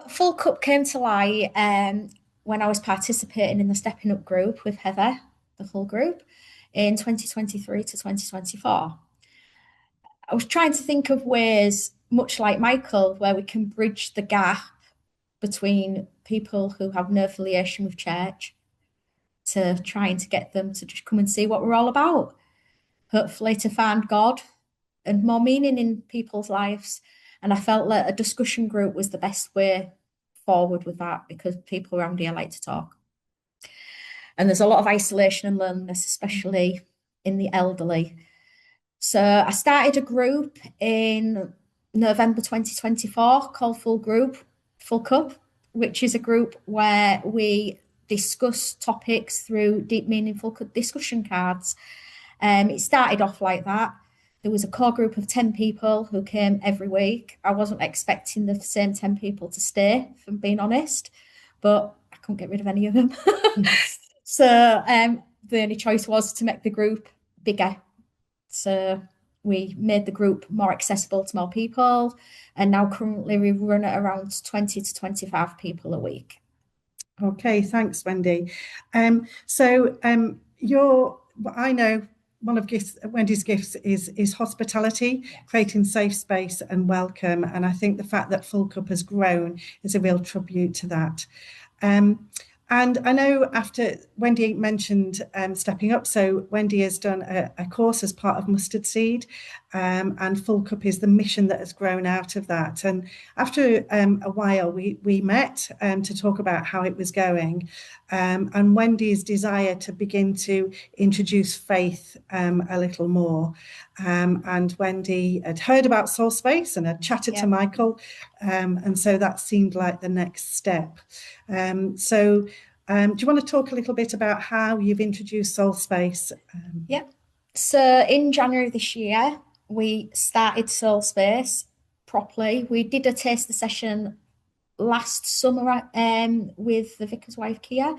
Full Cup came to light when I was participating in the Stepping Up group with Heather, the full group, in 2023 to 2024. I was trying to think of ways, much like Michael, where we can bridge the gap between people who have no affiliation with church to trying to get them to just come and see what we're all about. Hopefully, to find God and more meaning in people's lives. And I felt that a discussion group was the best way forward with that because people around here like to talk. And there's a lot of isolation and loneliness, especially in the elderly. So I started a group in November 2024 called Full Cup, which is a group where we discuss topics through deep, meaningful discussion cards. It started off like that. There was a core group of 10 people who came every week. I wasn't expecting the same 10 people to stay, if I'm being honest, but I couldn't get rid of any of them. So the only choice was to make the group bigger. So we made the group more accessible to more people. And now currently we run at around 20 to 25 people a week. Okay, thanks, Wendy. Your I know one of Wendy's gifts is hospitality, creating safe space and welcome. And I think the fact that Full Cup has grown is a real tribute to that. And I know after Wendy mentioned stepping up, so Wendy has done a course as part of Mustard Seed, and Full Cup is the mission that has grown out of that. And after a while, we met to talk about how it was going, and Wendy's desire to begin to introduce faith a little more. And Wendy had heard about Soulspace and had chatted to Michael, and so that seemed like the next step. Do you want to talk a little bit about how you've introduced Soulspace? So in January this year, we started Soulspace properly. We did a taster session last summer with the vicar's wife, Kia,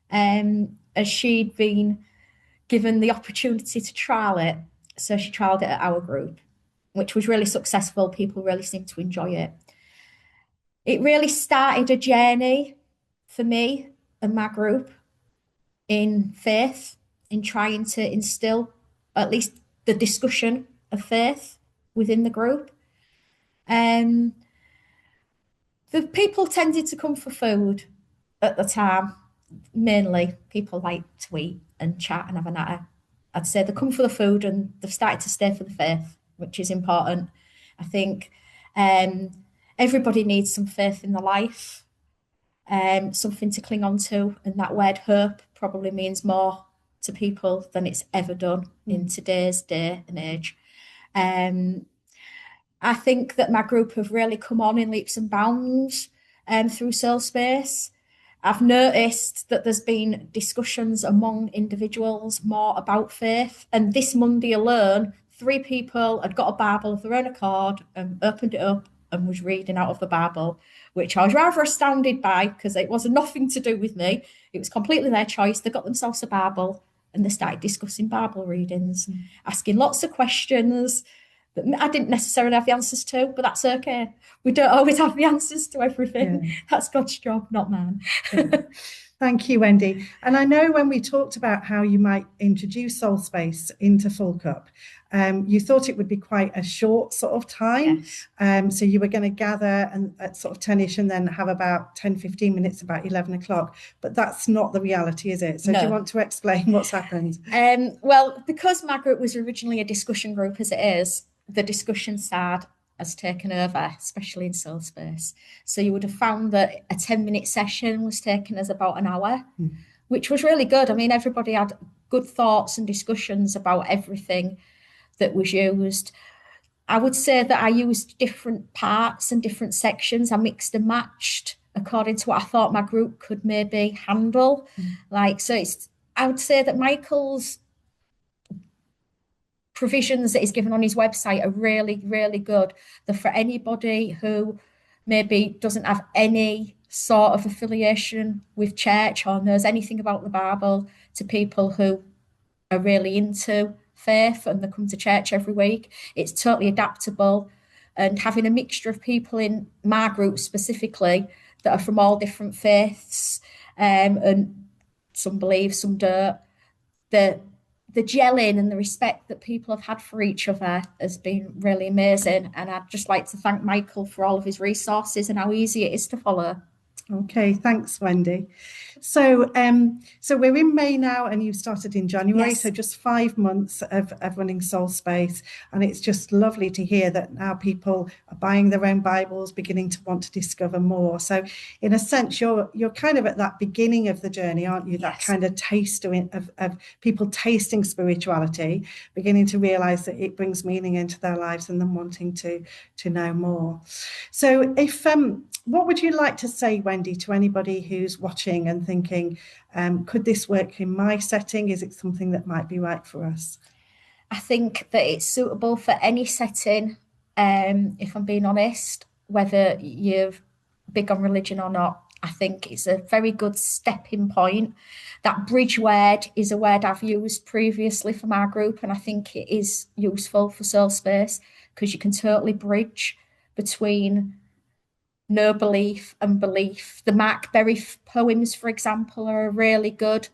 as she'd been given the opportunity to trial it. So she trialed it at our group, which was really successful. People really seemed to enjoy it. It really started a journey for me and my group in faith, in trying to instill at least the discussion of faith within the group. The people tended to come for food at the time. Mainly people like to eat and chat and have a natter. I'd say they come for the food and they've started to stay for the faith, which is important. I think everybody needs some faith in their life, something to cling on to. And that word hope probably means more to people than it's ever done in today's day and age. I think that my group have really come on in leaps and bounds through Soulspace. I've noticed that there's been discussions among individuals more about faith. And this Monday alone, 3 people had got a Bible of their own accord and opened it up and was reading out of the Bible, which I was rather astounded by because it was nothing to do with me. It was completely their choice. They got themselves a Bible and they started discussing Bible readings, asking lots of questions that I didn't necessarily have the answers to, but that's okay. We don't always have the answers to everything. Yeah. That's God's job, not mine. Yeah. Thank you, Wendy. And I know when we talked about how you might introduce Soulspace into Full Cup, you thought it would be quite a short sort of time. Yes. So you were going to gather at sort of 10ish and then have about 10, 15 minutes about 11 o'clock. But that's not the reality, is it? So no. Do you want to explain what's happened? Well, because my group was originally a discussion group as it is, the discussion side has taken over, especially in Soulspace. So you would have found that a 10-minute session was taken as about an hour, which was really good. I mean, everybody had good thoughts and discussions about everything that was used. I would say that I used different parts and different sections. I mixed and matched according to what I thought my group could maybe handle. I would say that Michael's provisions that he's given on his website are really, really good. They're for anybody who maybe doesn't have any sort of affiliation with church or knows anything about the Bible, to people who are really into faith and they come to church every week. It's totally adaptable. and having a mixture of people in my group specifically that are from all different faiths, and some believe, some don't. The the gelling and the respect that people have had for each other has been really amazing. And I'd just like to thank Michael for all of his resources and how easy it is to follow. Okay, thanks, Wendy. So we're in May now, and you started in January, so Yes, just 5 months of running Soulspace, and it's just lovely to hear that now people are buying their own Bibles, beginning to want to discover more. So, in a sense, you're kind of at that beginning of the journey, aren't you? That yes, kind of taste of people tasting spirituality, beginning to realize that it brings meaning into their lives, and then wanting to know more. So, if what would you like to say, Wendy, to anybody who's watching and thinking, could this work in my setting? Is it something that might be right for us? I think that it's suitable for any setting, if I'm being honest, whether you're big on religion or not. I think it's a very good stepping point. That bridge word is a word I've used previously for my group, and I think it is useful for Soul Space because you can totally bridge between no belief and belief. The Mark Berry poems, for example, are a really good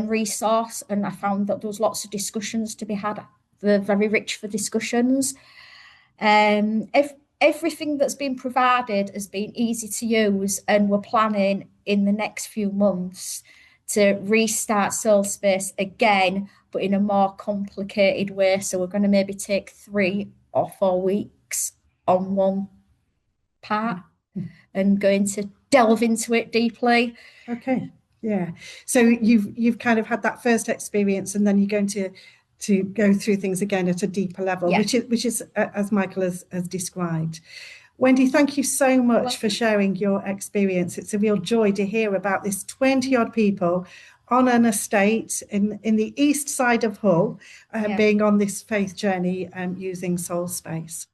resource, and I found that there was lots of discussions to be had. They're very rich for discussions. If everything that's been provided has been easy to use, and we're planning in the next few months to restart Soul Space again, but in a more complicated way. So we're going to maybe take 3 or 4 weeks on one part and going to delve into it deeply. Okay, yeah. So you've kind of had that first experience, and then you're going to go through things again at a deeper level, Yeah, which is as Michael has described. Wendy, thank you so much for welcome. sharing your experience. It's a real joy to hear about this 20 odd people on an estate in the east side of Hull, Yeah. being on this faith journey using Soul Space.